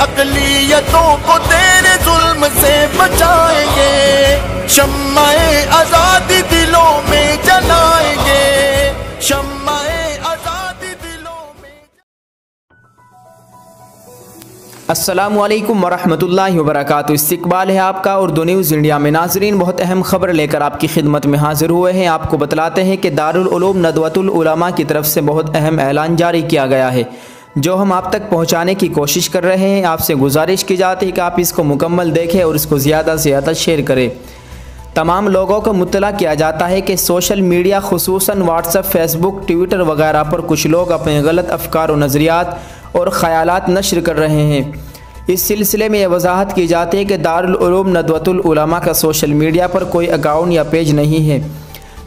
اقلیتوں کو تیرے ظلم سے بچائیں گے، شمع آزادی دلوں میں جلائیں گے، شمع آزادی دلوں میں۔ السلام علیکم ورحمۃ اللہ وبرکاتہ۔ استقبال ہے آپ کا اردو نیوز انڈیا میں۔ ناظرین، بہت اہم خبر لے کر آپ کی خدمت میں حاضر ہوئے ہیں۔ آپ کو بتلاتے ہیں کہ دارالعلوم ندوۃ العلماء کی طرف سے بہت اہم اعلان جاری کیا گیا ہے، جو ہم آپ تک پہنچانے کی کوشش کر رہے ہیں۔ آپ سے گزارش کی جاتی ہے کہ آپ اس کو مکمل دیکھیں اور اس کو زیادہ سے زیادہ شیئر کریں۔ تمام لوگوں کو مطلع کیا جاتا ہے کہ سوشل میڈیا خصوصاً واٹس ایپ، فیس بک، ٹویٹر وغیرہ پر کچھ لوگ اپنے غلط افکار و نظریات اور خیالات نشر کر رہے ہیں۔ اس سلسلے میں یہ وضاحت کی جاتی ہے کہ دارالعلوم ندوۃ العلماء کا سوشل میڈیا پر کوئی اکاؤنٹ یا پیج نہیں ہے۔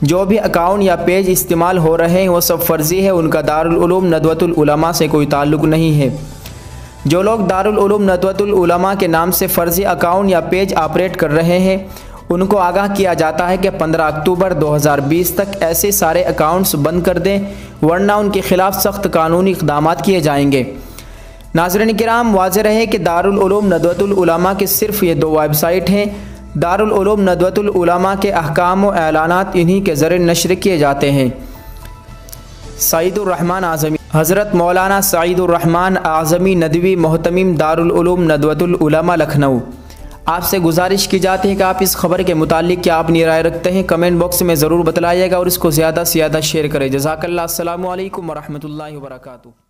جو بھی اکاؤنٹ یا پیج استعمال ہو رہے ہیں وہ سب فرضی ہے، ان کا دارالعلوم ندوۃ العلماء سے کوئی تعلق نہیں ہے۔ جو لوگ دارالعلوم ندوۃ العلماء کے نام سے فرضی اکاؤنٹ یا پیج آپریٹ کر رہے ہیں، ان کو آگاہ کیا جاتا ہے کہ 15 اکتوبر 2020 تک ایسے سارے اکاؤنٹس بند کر دیں، ورنہ ان کے خلاف سخت قانونی اقدامات کیے جائیں گے۔ ناظرین کرام، واضح رہے کہ دارالعلوم ندوۃ العلماء کے صرف یہ 2 ویب سائٹ ہیں۔ دارالعلوم ندوۃ العلماء کے احکام و اعلانات انہی کے ذریعے نشر کیے جاتے ہیں۔ سعید الرحمن اعظمی، حضرت مولانا سعید الرحمن اعظمی ندوی، محتمم دارالعلوم ندوۃ العلماء، لکھنؤ۔ آپ سے گزارش کی جاتی ہے کہ آپ اس خبر کے متعلق کیا اپنی رائے رکھتے ہیں، کمنٹ باکس میں ضرور بتلائیے گا اور اس کو زیادہ سے زیادہ شیئر کریں۔ جزاک اللہ۔ السلام علیکم ورحمۃ اللہ وبرکاتہ۔